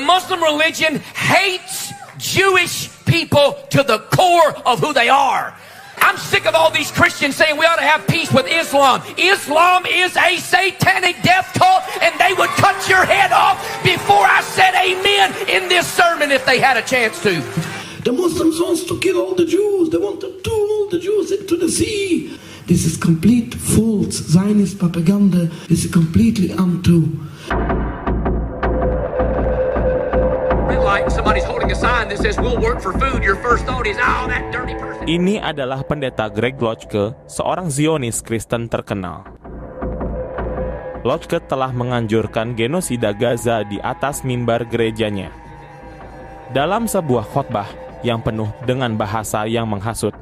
Muslim religion hates Jewish people to the core of who they are. I'm sick of all these Christians saying we ought to have peace with Islam. Islam is a satanic death cult, and they would cut your head off before I said amen in this sermon if they had a chance to. The Muslims want to kill all the Jews. They want to throw all the Jews into the sea. This is complete false Zionist propaganda. This is completely untrue. Like somebody's holding a sign that says we'll work for food. Your first thought is, oh, that dirty person. Ini adalah pendeta Greg Lotchke, seorang Zionis Kristen terkenal. Lotchke telah menganjurkan genosida Gaza di atas mimbar gerejanya. Dalam sebuah khotbah yang penuh dengan bahasa yang menghasut,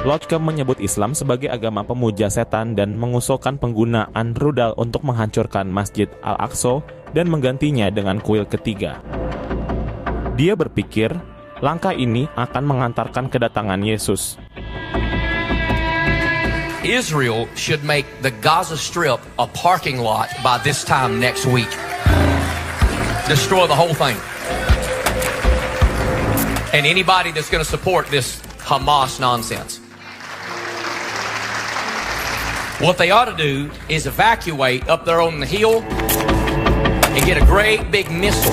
Lotchke menyebut Islam sebagai agama pemuja setan dan mengusulkan penggunaan rudal untuk menghancurkan Masjid Al-Aqsa dan menggantinya dengan kuil ketiga. Dia berpikir langkah ini akan mengantarkan kedatangan Yesus. Israel should make the Gaza Strip a parking lot by this time next week. Destroy the whole thing. And anybody that's going to support this Hamas nonsense. What they ought to do is evacuate up there on the hill and get a great big missile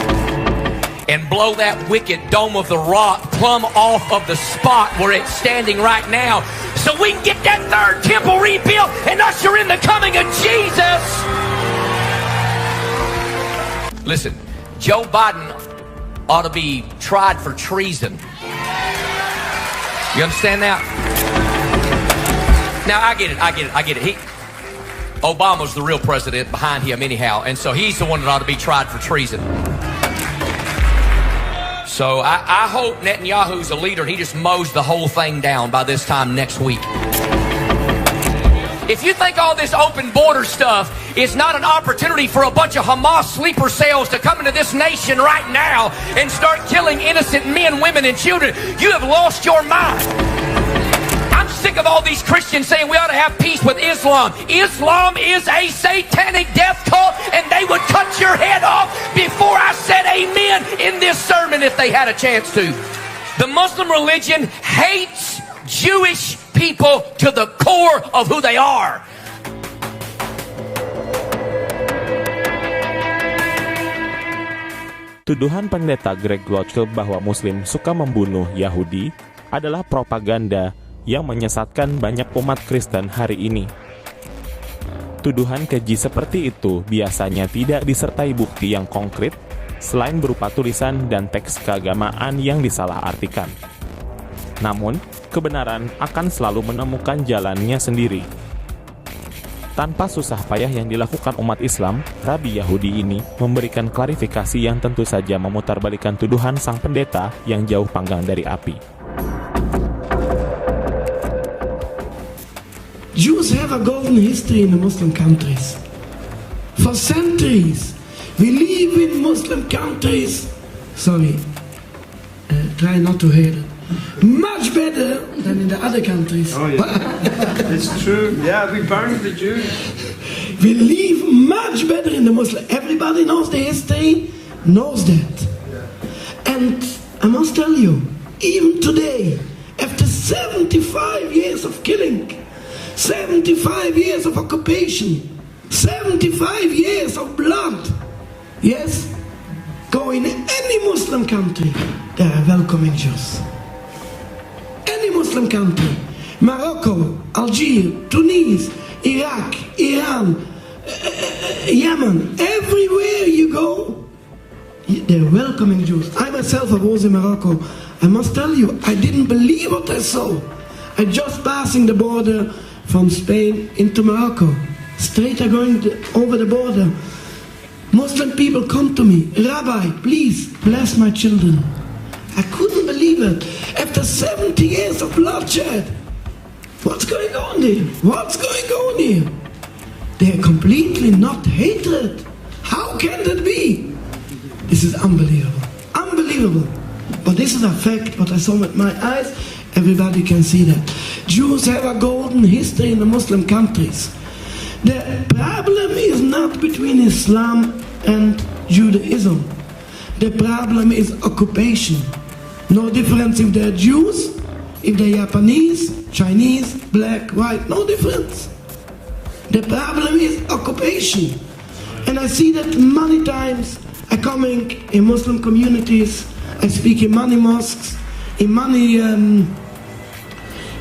and blow that wicked Dome of the Rock plumb off of the spot where it's standing right now, so we can get that third temple rebuilt and usher in the coming of Jesus. Listen, Joe Biden ought to be tried for treason. You understand that? Now, I get it. Obama's the real president behind him anyhow, and so he's the one that ought to be tried for treason. So I hope Netanyahu's a leader and he just mows the whole thing down by this time next week. If you think all this open border stuff is not an opportunity for a bunch of Hamas sleeper cells to come into this nation right now and start killing innocent men, women, and children, you have lost your mind. I'm sick of all these Christians saying we ought to have peace with Islam. Islam is a satanic death cult, and they would cut your head off before I said amen in this sermon if they had a chance to. The Muslim religion hates Jewish people to the core of who they are. Tuduhan pendeta Greg Lotchke bahwa Muslim suka membunuh Yahudi adalah propaganda yang menyesatkan banyak umat Kristen hari ini. Tuduhan keji seperti itu biasanya tidak disertai bukti yang konkret selain berupa tulisan dan teks keagamaan yang disalahartikan. Namun, kebenaran akan selalu menemukan jalannya sendiri. Tanpa susah payah yang dilakukan umat Islam, Rabi Yahudi ini memberikan klarifikasi yang tentu saja memutarbalikkan tuduhan sang pendeta yang jauh panggang dari api. Jews have a golden history in the Muslim countries. For centuries, we live in Muslim countries. Try not to hate it. Much better than in the other countries. Oh yeah, it's true. Yeah, we burned the Jews. We live much better in the Muslim. Everybody knows the history, knows that. And I must tell you, even today, after 75 years of killing, 75 years of occupation, 75 years of blood, yes, go in any Muslim country, they are welcoming Jews. Any Muslim country, Morocco, Algeria, Tunis, Iraq, Iran, Yemen, everywhere you go, they're welcoming Jews. I myself was in Morocco. I must tell you, I didn't believe what I saw. I just passing the border from Spain into Morocco. Straight going over the border. Muslim people come to me, Rabbi, please bless my children. I couldn't believe it. After 70 years of bloodshed, what's going on here? What's going on here? They're completely not hatred. How can that be? This is unbelievable. Unbelievable. But this is a fact, what I saw with my eyes. Everybody can see that. Jews have a golden history in the Muslim countries. The problem is not between Islam and Judaism. The problem is occupation. No difference if they're Jews, if they're Japanese, Chinese, black, white, no difference. The problem is occupation. And I see that many times I coming in Muslim communities, I speak in many mosques, in many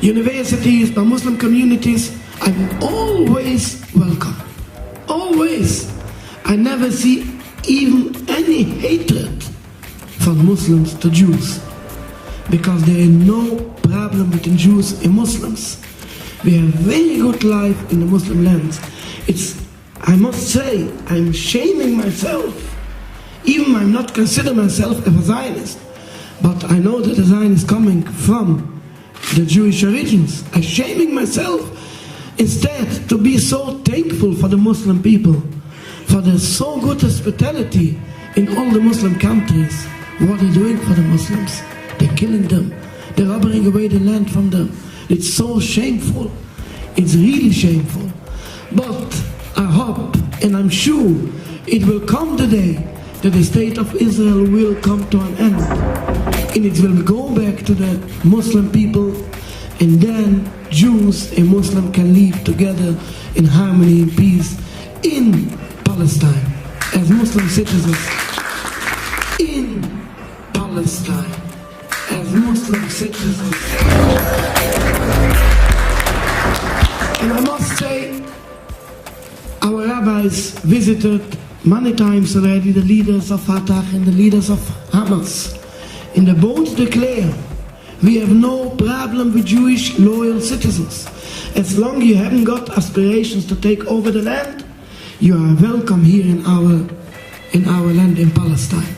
universities, by Muslim communities, I'm always welcome. Always. I never see even any hatred from Muslims to Jews, because there is no problem between Jews and Muslims. We have very good life in the Muslim lands. I must say, I'm shaming myself. Even I'm not consider myself a Zionist, but I know that the Zionist is coming from the Jewish origins. I'm shaming myself instead to be so thankful for the Muslim people, for the so good hospitality in all the Muslim countries. What they're doing for the Muslims, they're killing them, they're robbing away the land from them. It's so shameful. It's really shameful. But I hope and I'm sure it will come the day that the state of Israel will come to an end, and it will go back to the Muslim people, and then Jews and Muslims can live together in harmony and peace in Palestine as Muslim citizens. In Palestine as Muslim citizens. And I must say, our rabbis visited many times already the leaders of Fatah and the leaders of Hamas, and they both declare we have no problem with Jewish loyal citizens. As long as you haven't got aspirations to take over the land, you are welcome here in our land in Palestine.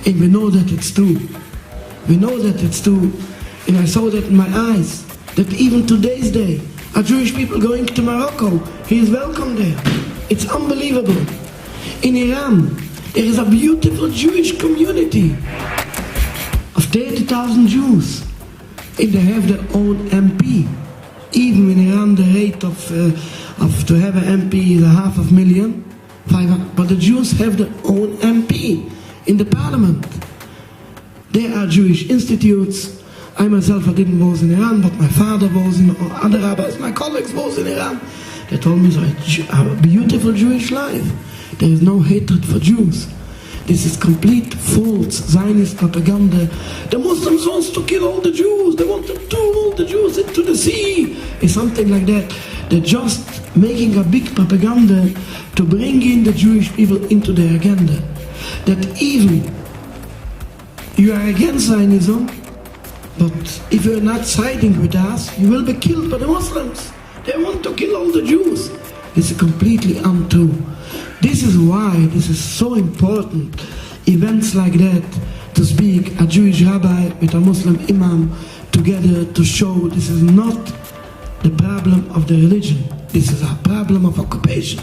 And we know that it's true. We know that it's true. And I saw that in my eyes, that even today's day, are Jewish people going to Morocco, he is welcome there. It's unbelievable. In Iran, there is a beautiful Jewish community of 30,000 Jews, and they have their own MP. Even in Iran, the rate of to have an MP is 500,000, but the Jews have their own MP in the parliament. There are Jewish institutes. I myself, I didn't was in Iran, but my father was, and other rabbis, my colleagues was in Iran. They told me it's a beautiful Jewish life. There is no hatred for Jews. This is complete false Zionist propaganda. The Muslims want to kill all the Jews. They want to throw all the Jews into the sea. It's something like that. They're just making a big propaganda to bring in the Jewish people into their agenda. That even you are against Zionism, but if you're not siding with us, you will be killed by the Muslims. They want to kill all the Jews. This is completely untrue. This is why this is so important, events like that, to speak a Jewish rabbi with a Muslim imam together to show this is not the problem of the religion. This is a problem of occupation.